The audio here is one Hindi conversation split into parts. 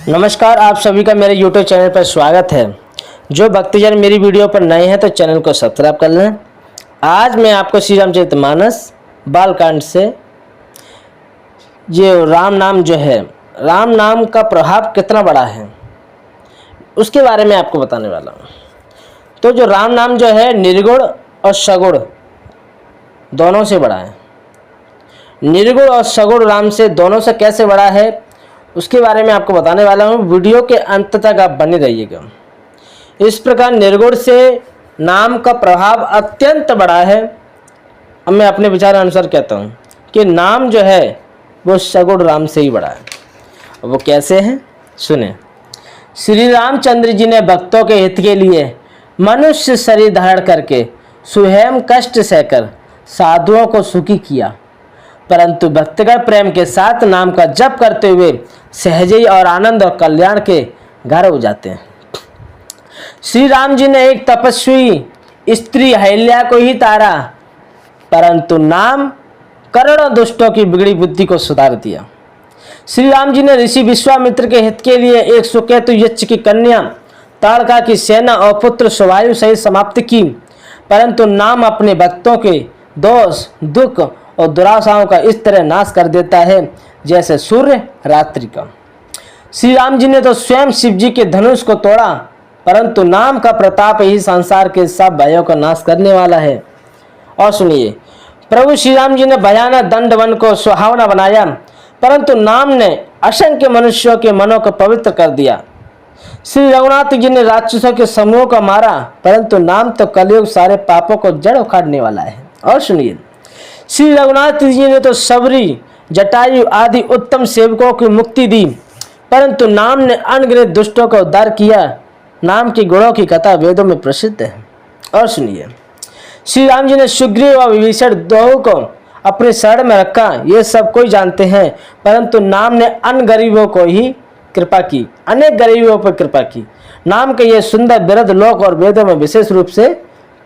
नमस्कार, आप सभी का मेरे YouTube चैनल पर स्वागत है। जो भक्तजन मेरी वीडियो पर नए हैं तो चैनल को सब्सक्राइब कर लें। आज मैं आपको श्री रामचरितमानस बालकांड से ये राम नाम जो है, राम नाम का प्रभाव कितना बड़ा है उसके बारे में आपको बताने वाला हूँ। तो जो राम नाम जो है निर्गुण और सगुण दोनों से बड़ा है। निर्गुण और सगुण राम से दोनों से कैसे बड़ा है उसके बारे में आपको बताने वाला हूँ। वीडियो के अंत तक आप बने रहिएगा। इस प्रकार निर्गुण से नाम का प्रभाव अत्यंत बड़ा है। अब मैं अपने विचार अनुसार कहता हूँ कि नाम जो है वो सगुण राम से ही बड़ा है। वो कैसे है सुने। श्री रामचंद्र जी ने भक्तों के हित के लिए मनुष्य शरीर धारण करके स्वयं कष्ट सहकर साधुओं को सुखी किया, परंतु भक्तगण प्रेम के साथ नाम का जप करते हुए सहजई और आनंद और कल्याण के घर हो जाते हैं। श्री राम जी ने एक तपस्वी स्त्री अहिल्या को ही तारा, परंतु नाम करोड़ों दुष्टों की बिगड़ी बुद्धि को सुधार दिया। श्री राम जी ने ऋषि विश्वामित्र के हित के लिए एक सुकेतु यक्ष की कन्या ताड़का की सेना और पुत्र सुवायु सहित समाप्त की, परंतु नाम अपने भक्तों के दोष दुख और दुराशाओं का इस तरह नाश कर देता है जैसे सूर्य रात्रि का। श्री राम जी ने तो स्वयं शिव जी के धनुष को तोड़ा, परंतु नाम का प्रताप ही संसार के सब भयों का नाश करने वाला है। और सुनिए, प्रभु श्री राम जी ने भयानक दंड वन को सुहावना बनाया, परंतु नाम ने असंख्य मनुष्यों के मनों को पवित्र कर दिया। श्री रघुनाथ जी ने राक्षसों के समूह को मारा, परंतु नाम तो कलयुग सारे पापों को जड़ उखाड़ने वाला है। और सुनिए, श्री रघुनाथ जी ने तो सबरी जटायु आदि उत्तम सेवकों की मुक्ति दी, परंतु नाम ने अनगिनत दुष्टों का उद्धार किया। नाम की गुणों की कथा वेदों में प्रसिद्ध है। और सुनिए, श्री राम जी ने सुग्रीव और विभीषण दोनों को अपने शरण में रखा, ये सब कोई जानते हैं, परंतु नाम ने अन्य गरीबों को ही कृपा की, अनेक गरीबों पर कृपा की। नाम के ये सुंदर बिरध लोक और वेदों में विशेष रूप से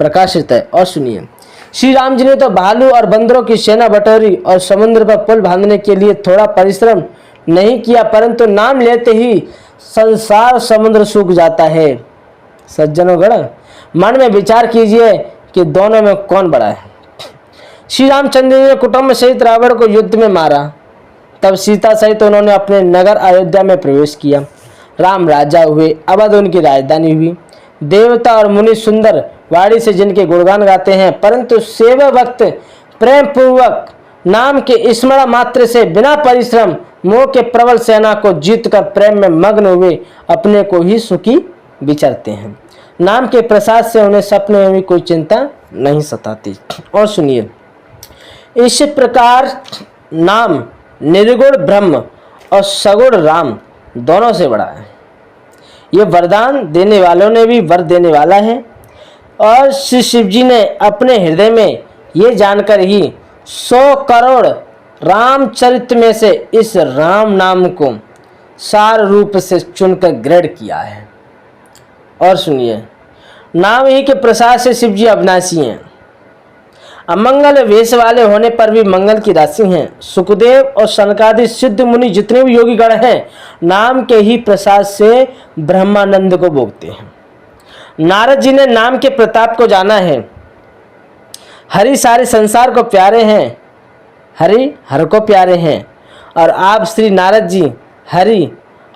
प्रकाशित है। और सुनिए, श्री राम जी ने तो भालू और बंदरों की सेना बटोरी और समुद्र पर पुल बांधने के लिए थोड़ा परिश्रम नहीं किया, परंतु नाम लेते ही संसार समुद्र सूख जाता है। सज्जनोगण, मन में विचार कीजिए कि दोनों में कौन बड़ा है। श्री रामचंद्र जी ने कुटुंब सहित रावण को युद्ध में मारा, तब सीता सहित उन्होंने अपने नगर अयोध्या में प्रवेश किया। राम राजा हुए, अवध उनकी राजधानी हुई। देवता और मुनि सुंदर वाणी से जिनके गुणगान गाते हैं, परंतु सेवा वक्त प्रेम पूर्वक नाम के स्मरण मात्र से बिना परिश्रम मोह के प्रबल सेना को जीतकर प्रेम में मग्न हुए अपने को ही सुखी विचरते हैं। नाम के प्रसाद से उन्हें सपने में भी कोई चिंता नहीं सताती। और सुनिए, इस प्रकार नाम निर्गुण ब्रह्म और सगुण राम दोनों से बड़ा है। ये वरदान देने वालों ने भी वर देने वाला है। और श्री शिव जी ने अपने हृदय में ये जानकर ही 100 करोड़ रामचरित में से इस राम नाम को सार रूप से चुनकर ग्रहण किया है। और सुनिए, नाम ही के प्रसाद से शिव जी अविनाशी हैं। अमंगल वेश वाले होने पर भी मंगल की राशि हैं। सुखदेव और सनकादि सिद्ध मुनि जितने भी योगी गण हैं, नाम के ही प्रसाद से ब्रह्मानंद को भोगते हैं। नारद जी ने नाम के प्रताप को जाना है। हरि सारे संसार को प्यारे हैं, हरि हर को प्यारे हैं, और आप श्री नारद जी हरि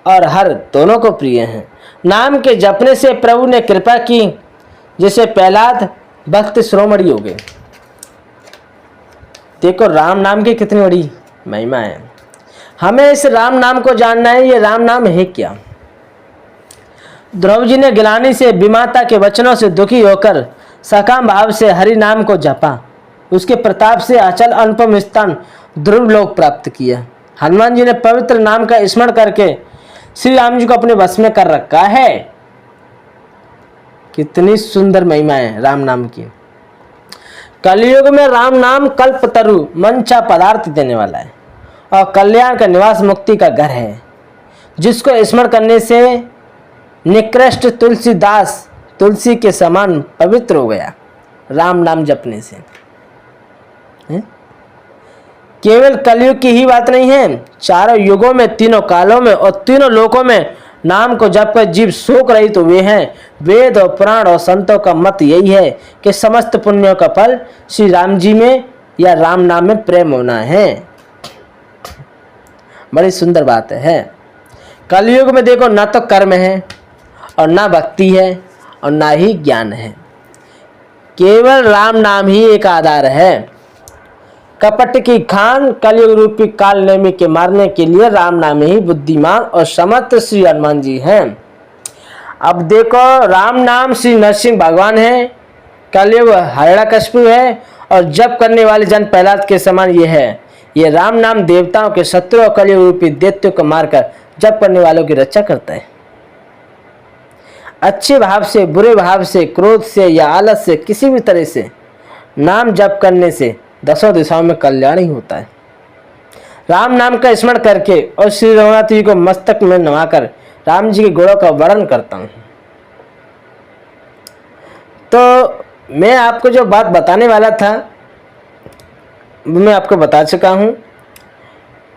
और हर दोनों को प्रिय हैं। नाम के जपने से प्रभु ने कृपा की, जैसे प्रहलाद भक्त शिरोमणि हो गए। देखो राम नाम की कितनी बड़ी महिमा है। हमें इस राम नाम को जानना है। ये राम नाम है क्या। ध्रुव जी ने गिलानी से विमाता के वचनों से दुखी होकर सकाम भाव से हरि नाम को जपा। उसके प्रताप से अचल अनुपम स्थान ध्रुव लोक प्राप्त किया। हनुमान जी ने पवित्र नाम का स्मरण करके श्री राम जी को अपने वश में कर रखा है। कितनी सुंदर महिमा है राम नाम की। कलयुग में राम नाम कल्पतरु मंचा पदार्थ देने वाला है और कल्याण का निवास मुक्ति का घर है, जिसको स्मरण करने से निकृष्ट तुलसीदास तुलसी के समान पवित्र हो गया राम नाम जपने से। केवल कलयुग की ही बात नहीं है, चारों युगों में, तीनों कालों में और तीनों लोकों में नाम को जप कर जीव शोक रहित तो हुए हैं। वेद और पुराण और संतों का मत यही है कि समस्त पुण्यों का फल श्री राम जी में या राम नाम में प्रेम होना है। बड़ी सुंदर बात है। कलयुग में देखो, ना तो कर्म है और ना भक्ति है और ना ही ज्ञान है, केवल राम नाम ही एक आधार है। कपट की खान कलयुग रूपी काल नेमी के मारने के लिए राम नाम ही बुद्धिमान और समर्थ श्री हनुमान जी हैं। अब देखो, राम नाम श्री नरसिंह भगवान है, कलयुग हिरण्यकशिपु है और जप करने वाले जन प्रहलाद के समान ये है। ये राम नाम देवताओं के शत्रु और कलयुग रूपी दैत्यों को मारकर जप करने वालों की रक्षा करता है। अच्छे भाव से, बुरे भाव से, क्रोध से या आलस से, किसी भी तरह से नाम जप करने से दसों दिशाओं में कल्याण ही होता है। राम नाम का स्मरण करके और श्री रघुनाथ जी को मस्तक में नवाकर राम जी के गुणों का वर्णन करता हूँ। तो मैं आपको जो बात बताने वाला था वो मैं आपको बता चुका हूँ।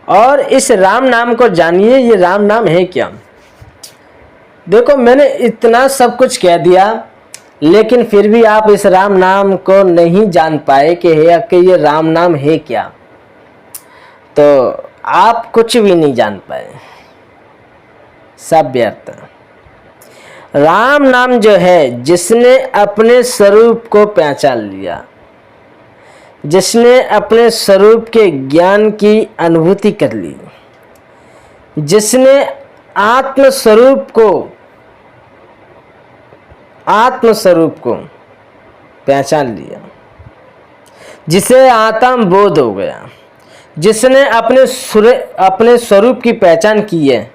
और इस राम नाम को जानिए, ये राम नाम है क्या। देखो, मैंने इतना सब कुछ कह दिया, लेकिन फिर भी आप इस राम नाम को नहीं जान पाए कि ये राम नाम है क्या, तो आप कुछ भी नहीं जान पाए, सब व्यर्थ। राम नाम जो है, जिसने अपने स्वरूप को पहचान लिया, जिसने अपने स्वरूप के ज्ञान की अनुभूति कर ली, जिसने आत्म स्वरूप को पहचान लिया, जिसे आत्म बोध हो गया, जिसने अपने स्वरूप की पहचान की है,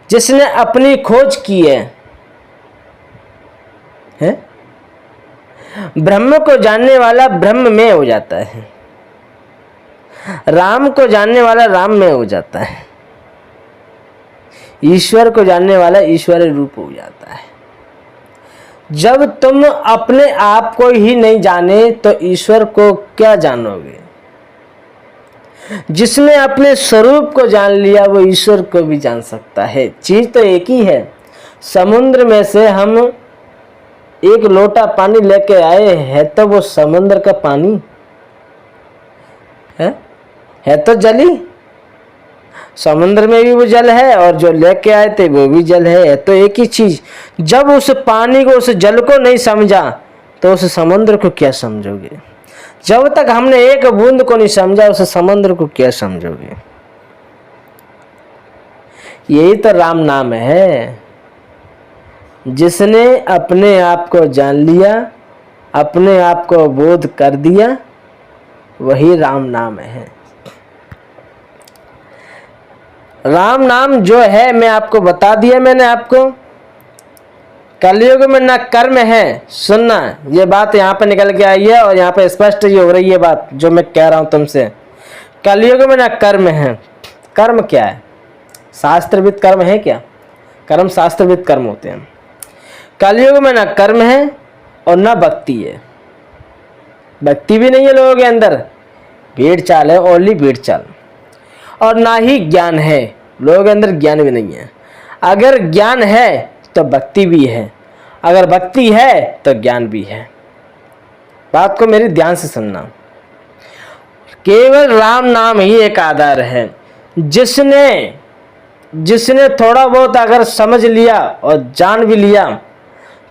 जिसने अपनी खोज की है? ब्रह्म को जानने वाला ब्रह्म में हो जाता है, राम को जानने वाला राम में हो जाता है, ईश्वर को जानने वाला ईश्वर रूप हो जाता है। जब तुम अपने आप को ही नहीं जाने तो ईश्वर को क्या जानोगे। जिसने अपने स्वरूप को जान लिया वो ईश्वर को भी जान सकता है। चीज तो एक ही है। समुद्र में से हम एक लोटा पानी लेके आए हैं तो वो समुद्र का पानी है तो जली, समुद्र में भी वो जल है और जो लेके आए थे वो भी जल है, तो एक ही चीज। जब उस पानी को, उस जल को नहीं समझा तो उस समुद्र को क्या समझोगे। जब तक हमने एक बूंद को नहीं समझा उस समुद्र को क्या समझोगे। यही तो राम नाम है। जिसने अपने आप को जान लिया, अपने आप को बोध कर दिया, वही राम नाम है। राम नाम जो है मैं आपको बता दिया मैंने आपको। कलयुग में ना कर्म है, सुनना, ये बात यहाँ पे निकल के आई है और यहाँ पे स्पष्ट ही हो रही है बात जो मैं कह रहा हूँ तुमसे। कलयुग में ना कर्म है। कर्म क्या है? शास्त्रविद कर्म है क्या? कर्म शास्त्रविद कर्म होते हैं। कलयुग में ना कर्म है और ना भक्ति है। भक्ति भी नहीं है लोगों के अंदर, भेड़ चाल है, ओनली भेड़ चाल। और ना ही ज्ञान है, लोगों के अंदर ज्ञान भी नहीं है। अगर ज्ञान है तो भक्ति भी है, अगर भक्ति है तो ज्ञान भी है। बात को मेरी ध्यान से सुनना। केवल राम नाम ही एक आधार है। जिसने थोड़ा बहुत अगर समझ लिया और जान भी लिया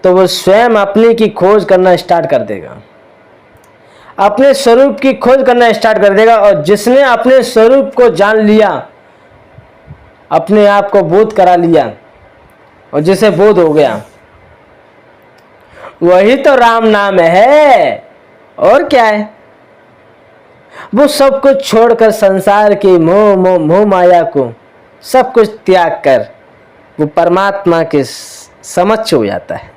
तो वो स्वयं अपने की खोज करना स्टार्ट कर देगा, अपने स्वरूप की खोज करना स्टार्ट कर देगा। और जिसने अपने स्वरूप को जान लिया, अपने आप को बोध करा लिया और जिसे बोध हो गया, वही तो राम नाम है। और क्या है? वो सब कुछ छोड़कर संसार की मोह माया को सब कुछ त्याग कर वो परमात्मा के समक्ष हो जाता है।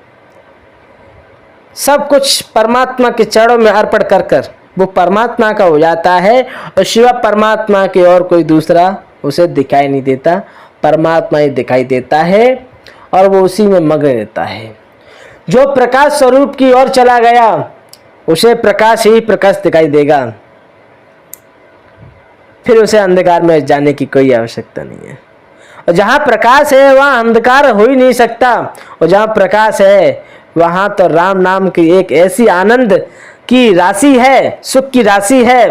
सब कुछ परमात्मा के चरणों में अर्पण कर कर वो परमात्मा का हो जाता है और शिवा परमात्मा के और कोई दूसरा उसे दिखाई नहीं देता, परमात्मा ही दिखाई देता है और वो उसी में मग्न रहता है। जो प्रकाश स्वरूप की ओर चला गया उसे प्रकाश ही प्रकाश दिखाई देगा। फिर उसे अंधकार में जाने की कोई आवश्यकता नहीं है। और जहाँ प्रकाश है वहाँ अंधकार हो ही नहीं सकता, और जहाँ प्रकाश है वहाँ तो राम नाम की एक ऐसी आनंद की राशि है, सुख की राशि है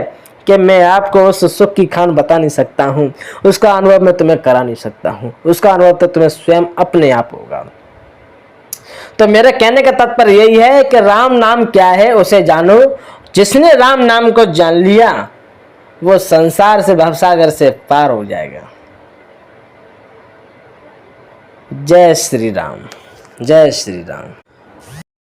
कि मैं आपको उस सुख की खान बता नहीं सकता हूँ। उसका अनुभव मैं तुम्हें करा नहीं सकता हूँ, उसका अनुभव तो तुम्हें स्वयं अपने आप होगा। तो मेरे कहने का तात्पर्य यही है कि राम नाम क्या है उसे जानो। जिसने राम नाम को जान लिया वो संसार से, भवसागर से पार हो जाएगा। जय श्री राम, जय श्री राम।